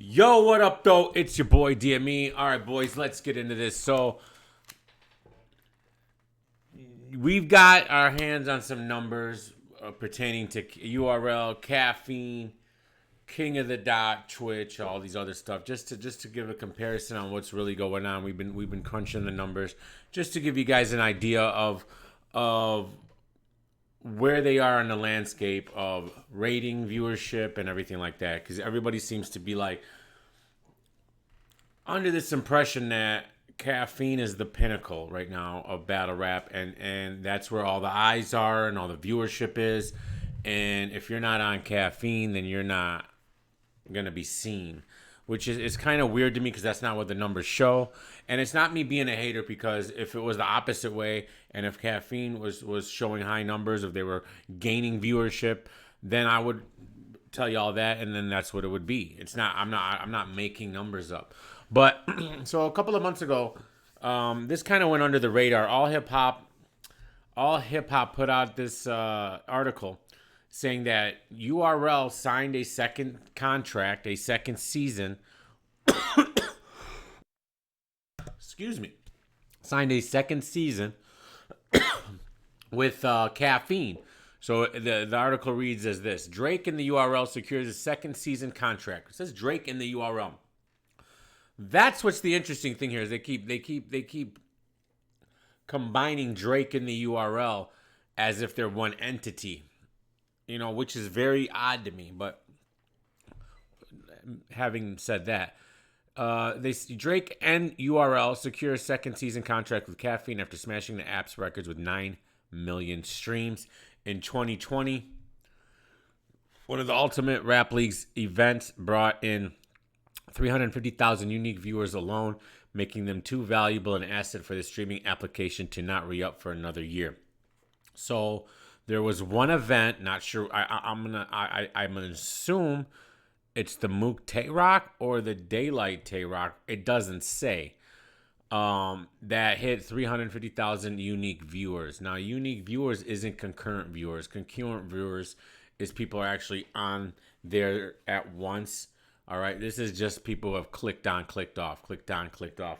Yo, what up, though? It's your boy DME. All right, boys, let's get into this. So, we've got our hands on some numbers pertaining to URL, Caffeine, King of the Dot, Twitch, all these other stuff. Just to give a comparison on what's really going on. We've been crunching the numbers just to give you guys an idea of where they are in the landscape of rating, viewership, and everything like that. Because everybody seems to be like under this impression that Caffeine is the pinnacle right now of battle rap, and that's where all the eyes are and all the viewership is. And if you're not on Caffeine, then you're not gonna be seen, which is kind of weird to me because that's not what the numbers show. And it's not me being a hater, because if it was the opposite way, and if Caffeine was showing high numbers, if they were gaining viewership, then I would tell you all that, and then that's what it would be. It's not. I'm not making numbers up. But so a couple of months ago, this kind of went under the radar. All hip hop put out this article saying that URL signed a second contract, a second season. Excuse me. Signed a second season with Caffeine. So the article reads as this: Drake in the URL secures a second season contract. It says Drake in the URL. That's what's the interesting thing here is they keep combining Drake and the URL as if they're one entity, which is very odd to me. But having said that, Drake and URL secure a second season contract with Caffeine after smashing the app's records with 9 million streams in 2020. One of the Ultimate Rap League's events brought in 350,000 unique viewers alone, making them too valuable an asset for the streaming application to not re-up for another year. So there was one event, not sure. I'm gonna assume it's the Mook Tay Rock or the Daylight Tay Rock. It doesn't say. That hit 350,000 unique viewers. Now, unique viewers isn't concurrent viewers. Concurrent viewers is people are actually on there at once. All right, this is just people who have clicked on, clicked off, clicked on, clicked off.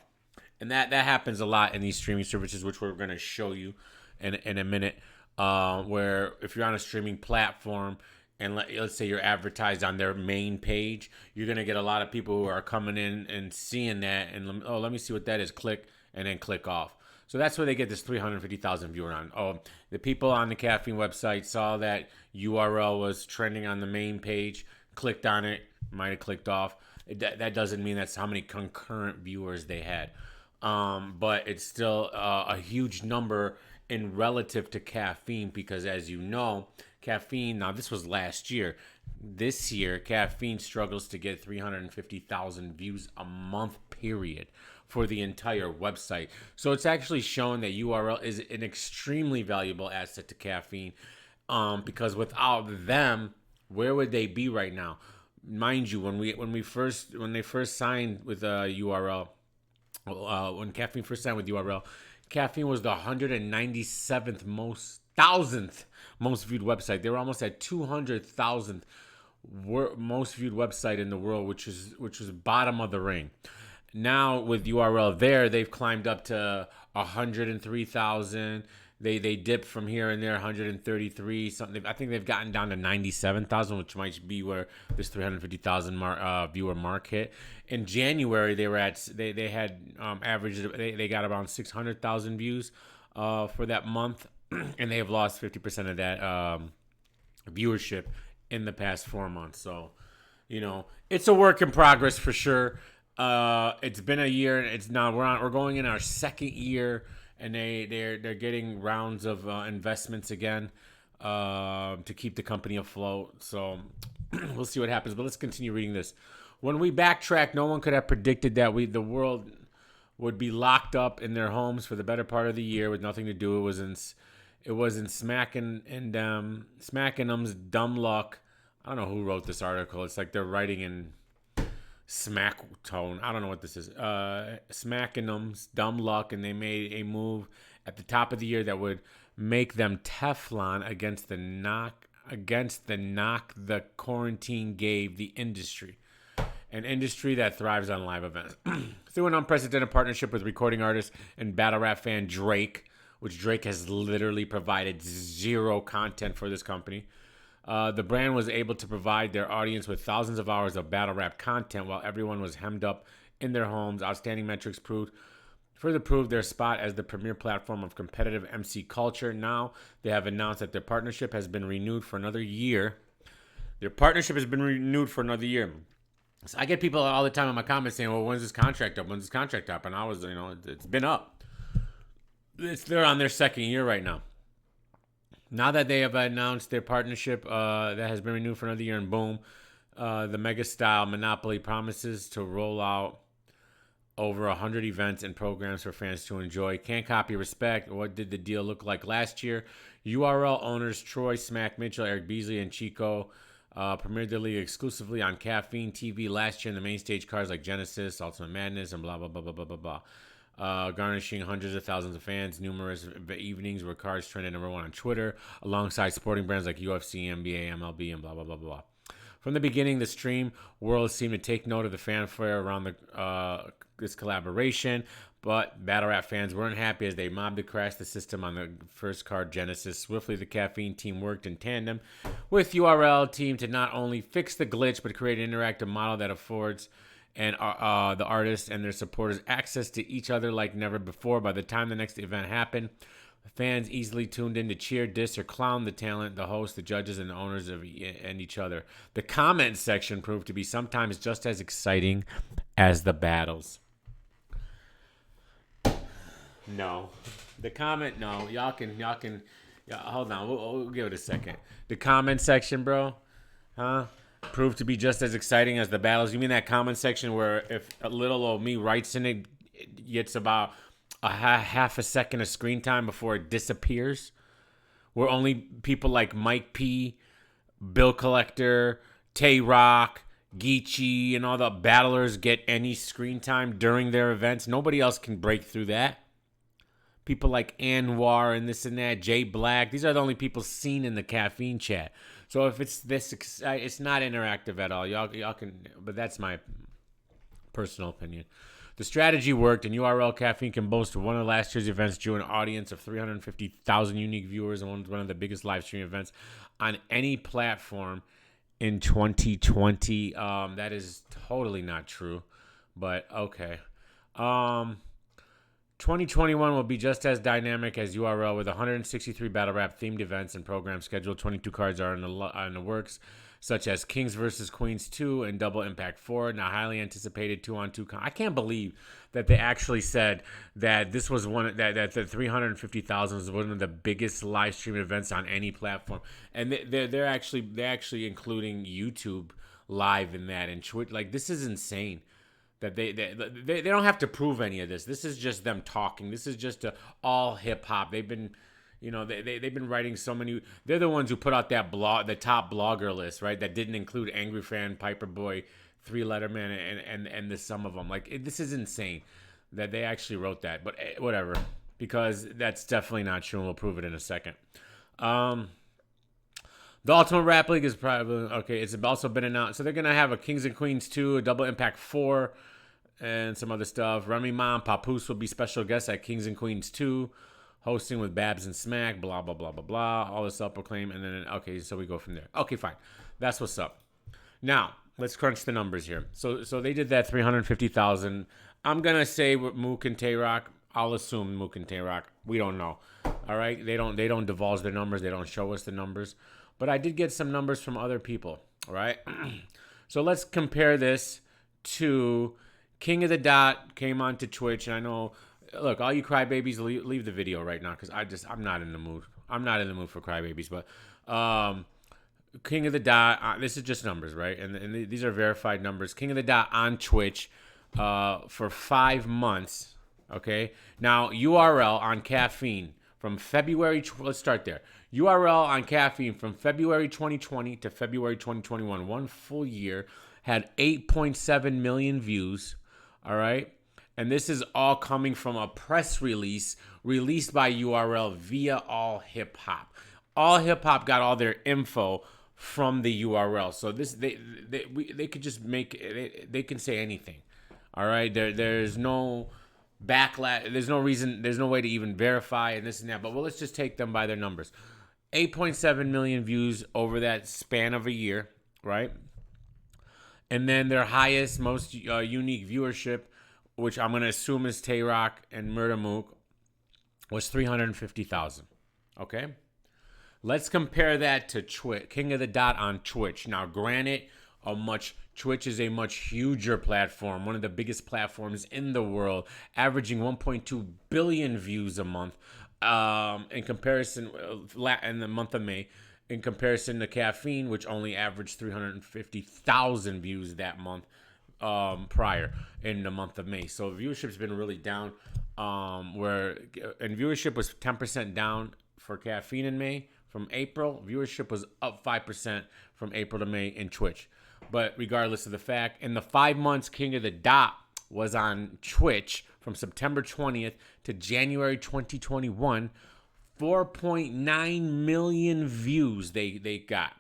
And that happens a lot in these streaming services, which we're going to show you in a minute, where if you're on a streaming platform and let's say you're advertised on their main page, you're going to get a lot of people who are coming in and seeing that and, let me see what that is, click, and then click off. So that's where they get this 350,000 viewer on. Oh, the people on the Caffeine website saw that URL was trending on the main page, clicked on it, might have clicked off. That doesn't mean that's how many concurrent viewers they had. But it's still a huge number in relative to Caffeine, because as you know, Caffeine, now this was last year. This year, Caffeine struggles to get 350,000 views a month period for the entire website. So it's actually shown that URL is an extremely valuable asset to Caffeine, because without them, where would they be right now? Mind you, when they first signed with URL, when Caffeine first signed with URL, Caffeine was the 197th thousandth most viewed website. They were almost at 200,000th most viewed website in the world, which was bottom of the ring. Now with URL they've climbed up to 103,000. They dipped from here and there, 133 something. I think they've gotten down to 97,000, which might be where this 350,000 viewer mark hit. In January, they had averaged, they got around 600,000 views for that month, and they have lost 50% of that viewership in the past 4 months. So, it's a work in progress for sure. It's been a year. It's now we're going in our second year. And they're getting rounds of investments again to keep the company afloat. So we'll see what happens. But let's continue reading this. When we backtrack, no one could have predicted that the world would be locked up in their homes for the better part of the year with nothing to do. It was in Smackinum's dumb luck. I don't know who wrote this article. It's like they're writing in smack tone. I don't know what this is. Smackinum's dumb luck, and they made a move at the top of the year that would make them Teflon against the knock the quarantine gave the industry. an industry that thrives on live events. Through an unprecedented partnership with recording artist and battle rap fan Drake, which Drake has literally provided zero content for this company, the brand was able to provide their audience with thousands of hours of battle rap content while everyone was hemmed up in their homes. Outstanding metrics further proved their spot as the premier platform of competitive MC culture. Now they have announced that their partnership has been renewed for another year. So I get people all the time in my comments saying, well, when's this contract up? And I was, it's been up. They're on their second year right now. Now that they have announced their partnership that has been renewed for another year, and boom, the mega style Monopoly promises to roll out over 100 events and programs for fans to enjoy. Can't copy respect. What did the deal look like last year? URL owners Troy, Smack Mitchell, Eric Beasley, and Chico premiered the league exclusively on Caffeine TV last year in the main stage cards like Genesis, Ultimate Madness, and blah, blah, blah, blah, blah, blah, blah. Garnishing hundreds of thousands of fans. Numerous evenings where cards trended number one on Twitter, alongside sporting brands like UFC, NBA, MLB, and blah, blah, blah, blah, blah. From the beginning, the stream world seemed to take note of the fanfare around this collaboration, but battle rap fans weren't happy as they mobbed to crash the system on the first card, Genesis. Swiftly, the Caffeine team worked in tandem with URL team to not only fix the glitch, but create an interactive model that affords the artists and their supporters access to each other like never before. By the time the next event happened, fans easily tuned in to cheer, diss, or clown the talent, the host, the judges, and the owners and each other. The comment section proved to be sometimes just as exciting as the battles. No. The comment, no. Y'all can, hold on. We'll give it a second. The comment section, bro, proved to be just as exciting as the battles. You mean that comment section where if a little old me writes in it, it gets about half a second of screen time before it disappears? Where only people like Mike P, Bill Collector, Tay Rock, Geechee, and all the battlers get any screen time during their events. Nobody else can break through that. People like Anwar and this and that, Jay Black. These are the only people seen in the Caffeine chat. So if it's this, it's not interactive at all. Y'all can, but that's my personal opinion. The strategy worked, and URL Caffeine can boast one of last year's events drew an audience of 350,000 unique viewers and one of the biggest live stream events on any platform in 2020. That is totally not true, but okay. 2021 will be just as dynamic as URL with 163 battle rap themed events and programs scheduled. 22 cards are in the works, such as Kings vs. Queens 2 and Double Impact 4. Now, highly anticipated 2-on-2. I can't believe that they actually said that this was that the 350,000 was one of the biggest live stream events on any platform, and they're actually including YouTube live in that and Twitch. Like, this is insane. That they don't have to prove any of this. This is just them talking. This is just all hip hop. They've been, they've been writing so many. They're the ones who put out that the top blogger list, right? That didn't include Angry Fan, Piper Boy, Three Letterman, and the sum of them. Like, this is insane that they actually wrote that. But whatever, because that's definitely not true, and we'll prove it in a second. The Ultimate Rap League is probably okay. It's also been announced, so they're gonna have a Kings and Queens 2, a Double Impact 4. And some other stuff. Remy Ma and Papoose will be special guests at Kings and Queens 2, hosting with Babs and Smack, blah, blah, blah, blah, blah. All this self-proclaimed. And then, okay, so we go from there. Okay, fine. That's what's up. Now, let's crunch the numbers here. So they did that 350,000. I'm going to say with Mook and Tay-Rock. I'll assume Mook and Tay-Rock. We don't know. All right? They don't divulge their numbers. They don't show us the numbers. But I did get some numbers from other people. All right? So let's compare this to King of the Dot came onto Twitch, and I know, look, all you crybabies, leave the video right now because I'm not in the mood. I'm not in the mood for crybabies, but King of the Dot, this is just numbers, right? And these are verified numbers. King of the Dot on Twitch for 5 months, okay? Now, URL on Caffeine from February, let's start there. URL on Caffeine from February 2020 to February 2021, 1 full year, had 8.7 million views. All right. And this is all coming from a press release released by URL via All Hip Hop. All Hip Hop got all their info from the URL. So this they could just make they can say anything. All right, there's no backlash. There's no reason. There's no way to even verify and this and that. But well, let's just take them by their numbers. 8.7 million views over that span of a year, right? And then their highest, most unique viewership, which I'm going to assume is Tay-Rock and Murda Mook, was 350,000. Okay? Let's compare that to Twitch, King of the Dot on Twitch. Now, granted, Twitch is a much huger platform, one of the biggest platforms in the world, averaging 1.2 billion views a month. In comparison, in the month of May, in comparison to Caffeine, which only averaged 350,000 views that month prior in the month of May. So viewership's been really down. And viewership was 10% down for Caffeine in May. From April, viewership was up 5% from April to May in Twitch. But regardless of the fact, in the 5 months King of the Dot was on Twitch from September 20th to January 2021, 4.9 million views they got.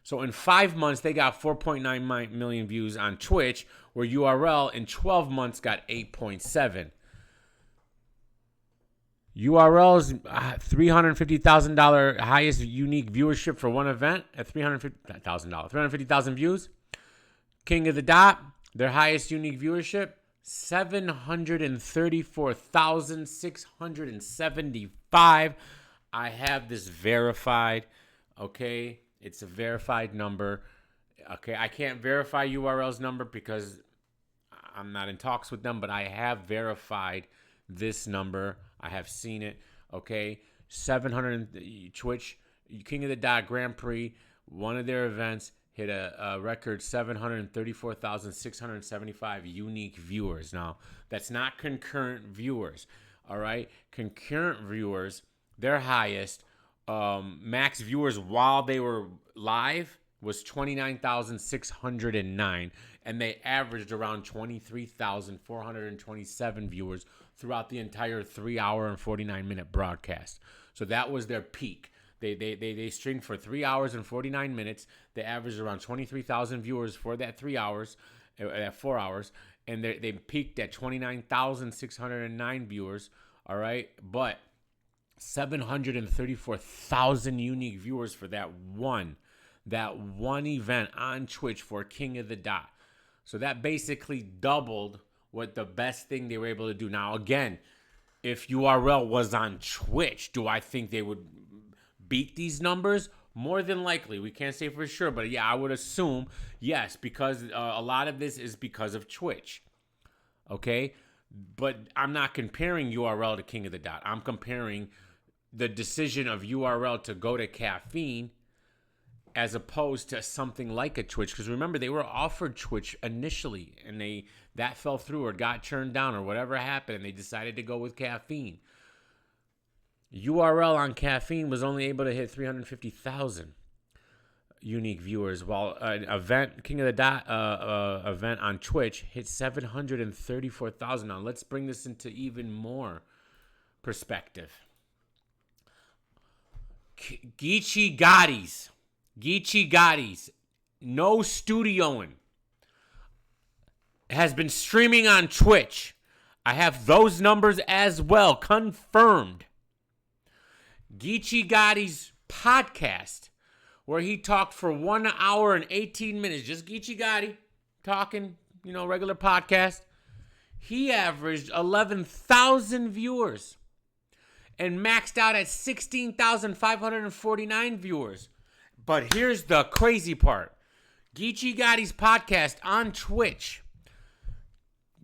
So in 5 months, they got 4.9 million views on Twitch, where URL in 12 months got 8.7. URL's $350,000 highest unique viewership for one event at $350,000. 350,000 views. King of the Dot, their highest unique viewership, 734,675. I have this verified, okay? It's a verified number. Okay, I can't verify URL's number because I'm not in talks with them, but I have verified this number. I have seen it, okay? 700 Twitch, King of the Dot Grand Prix, one of their events, hit a record 734,675 unique viewers. Now, that's not concurrent viewers, all right? Concurrent viewers, their highest max viewers while they were live was 29,609, and they averaged around 23,427 viewers throughout the entire 3 hour and 49-minute broadcast. So that was their peak. They streamed for 3 hours and 49 minutes. They averaged around 23,000 viewers for that 3 hours, 4 hours, and they peaked at 29,609 viewers. All right, but 734,000 unique viewers for that one event on Twitch for King of the Dot. So that basically doubled what the best thing they were able to do. Now, again, if URL was on Twitch, do I think they would beat these numbers? More than likely. We can't say for sure, but yeah, I would assume yes, because a lot of this is because of Twitch. Okay? But I'm not comparing URL to King of the Dot. I'm comparing the decision of URL to go to Caffeine as opposed to something like a Twitch. Because remember, they were offered Twitch initially, and that fell through or got turned down or whatever happened, and they decided to go with Caffeine. URL on Caffeine was only able to hit 350,000 unique viewers, while an event, King of the Dot event on Twitch, hit 734,000. Now, let's bring this into even more perspective. Geechee Gotti's, no studioing, has been streaming on Twitch. I have those numbers as well, confirmed. Geechee Gotti's podcast, where he talked for 1 hour and 18 minutes, just Geechee Gotti talking, regular podcast. He averaged 11,000 viewers and maxed out at 16,549 viewers. But here's the crazy part. Geechee Gotti's podcast on Twitch,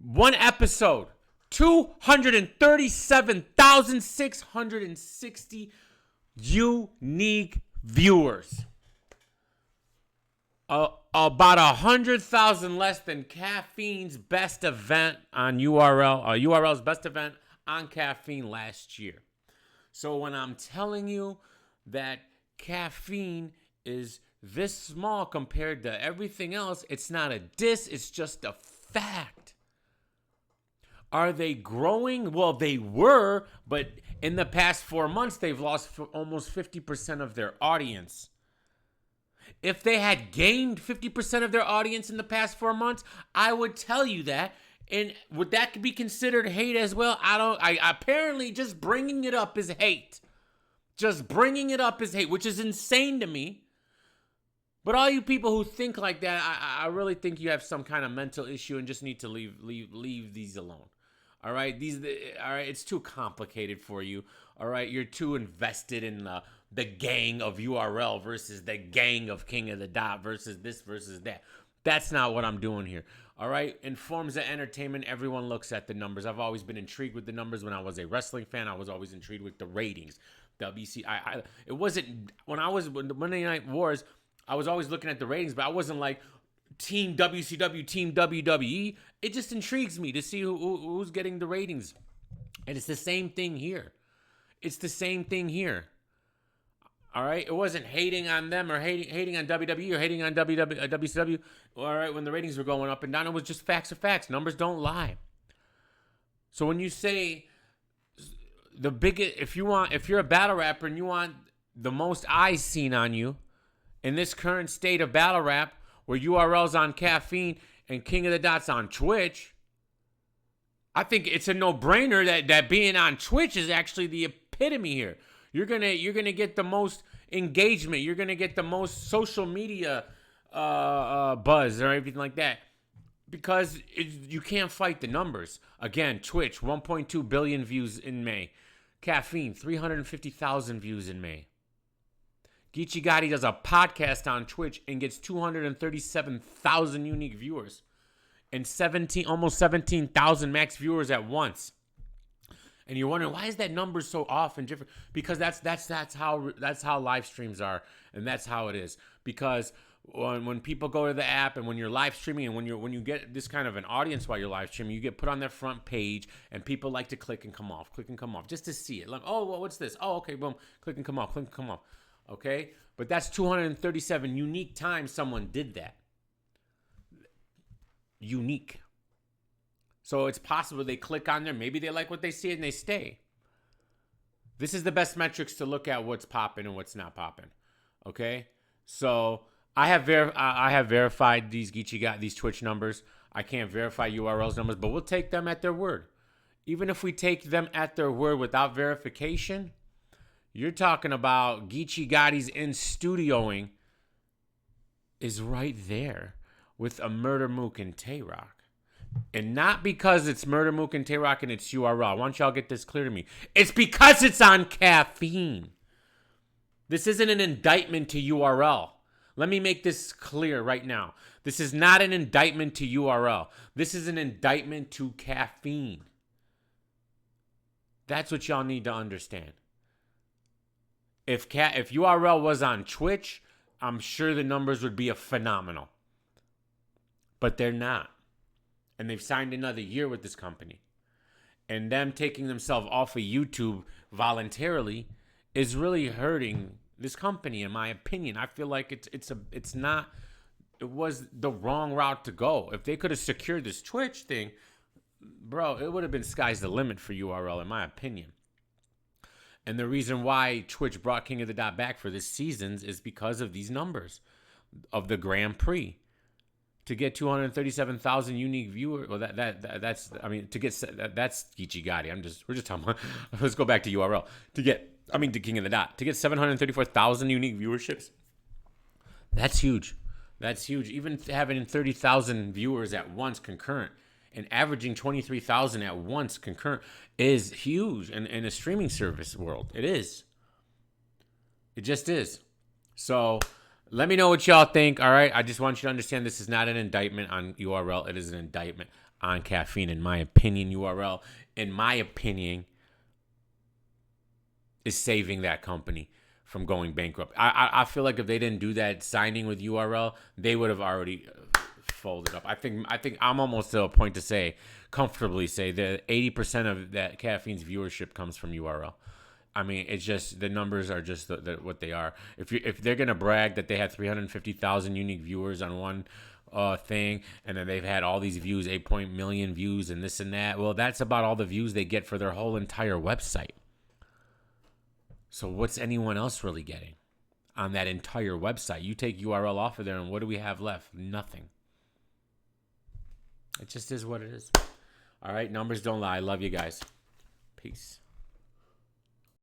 one episode, 237,660 unique viewers. About 100,000 less than Caffeine's best event on URL, URL's best event on Caffeine last year. So when I'm telling you that Caffeine is this small compared to everything else, it's not a diss, it's just a fact. Are they growing? Well, they were, but in the past 4 months, they've lost almost 50% of their audience. If they had gained 50% of their audience in the past 4 months, I would tell you that. And would that be considered hate as well? I apparently just bringing it up is hate. Just bringing it up is hate, which is insane to me. But all you people who think like that, I really think you have some kind of mental issue and just need to leave these alone. All right, all right. It's too complicated for you. All right, you're too invested in the gang of URL versus the gang of King of the Dot versus this versus that. That's not what I'm doing here. All right, in forms of entertainment, everyone looks at the numbers. I've always been intrigued with the numbers. When I was a wrestling fan, I was always intrigued with the ratings. WC, it wasn't when I was when the Monday Night Wars. I was always looking at the ratings, but I wasn't like Team WCW, Team WWE. It just intrigues me to see who's getting the ratings. And it's the same thing here. It's the same thing here. All right? It wasn't hating on them or hating on WWE or hating on WCW. All right, when the ratings were going up and down, it was just facts are facts. Numbers don't lie. So when you say the biggest, if you're a battle rapper and you want the most eyes seen on you, in this current state of battle rap, where URL's on Caffeine and King of the Dot's on Twitch, I think it's a no-brainer that being on Twitch is actually the epitome here. You're gonna get the most engagement. You're gonna get the most social media buzz or everything like that, because you can't fight the numbers. Again, Twitch 1.2 billion views in May. Caffeine 350,000 views in May. Geechee Gotti does a podcast on Twitch and gets 237,000 unique viewers and almost 17,000 max viewers at once. And you're wondering, why is that number so off and different? Because that's how live streams are, and that's how it is. Because when people go to the app and when you're live streaming and when you get this kind of an audience while you're live streaming, you get put on their front page and people like to click and come off just to see it. Like, oh, well, what's this? Oh, okay, boom, click and come off. Okay, but that's 237 unique times someone did that. Unique. So it's possible they click on there. Maybe they like what they see and they stay. This is the best metrics to look at what's popping and what's not popping. Okay, so I have verified these these Twitch numbers. I can't verify URL's numbers, but we'll take them at their word. Even if we take them at their word without verification, you're talking about Geechee Gotti's in studioing is right there with a Murder Mook and Tay-Rock. And not because it's Murder Mook and Tay-Rock and it's URL. I want y'all to get this clear to me. It's because it's on Caffeine. This isn't an indictment to URL. Let me make this clear right now. This is not an indictment to URL. This is an indictment to Caffeine. That's what y'all need to understand. If URL was on Twitch, I'm sure the numbers would be phenomenal. But they're not. And they've signed another year with this company. And them taking themselves off of YouTube voluntarily is really hurting this company, in my opinion. I feel like it was the wrong route to go. If they could have secured this Twitch thing, bro, it would have been sky's the limit for URL, in my opinion. And the reason why Twitch brought King of the Dot back for this season is because of these numbers of the Grand Prix. To get 237,000 unique viewers, well, that's Geechee Gotti. We're just talking about. Let's go back to URL to King of the Dot to get 734,000 unique viewerships. That's huge. That's huge. Even having 30,000 viewers at once concurrent and averaging 23,000 at once concurrent is huge in a streaming service world. It is. It just is. So let me know what y'all think. All right. I just want you to understand this is not an indictment on URL. It is an indictment on Caffeine. In my opinion, URL, in my opinion, is saving that company from going bankrupt. I feel like if they didn't do that signing with URL, they would have already folded up. I think I'm almost to a point to comfortably say that 80% of that Caffeine's viewership comes from URL. I mean, it's just the numbers are just what they are. If they're gonna brag that they had 350,000 unique viewers on one thing, and then they've had all these views, 8 million views, and this and that, well, that's about all the views they get for their whole entire website. So what's anyone else really getting? on that entire website. You take URL off of there, and what do we have left? Nothing. It just is what it is. All right, numbers don't lie. Love you guys. Peace.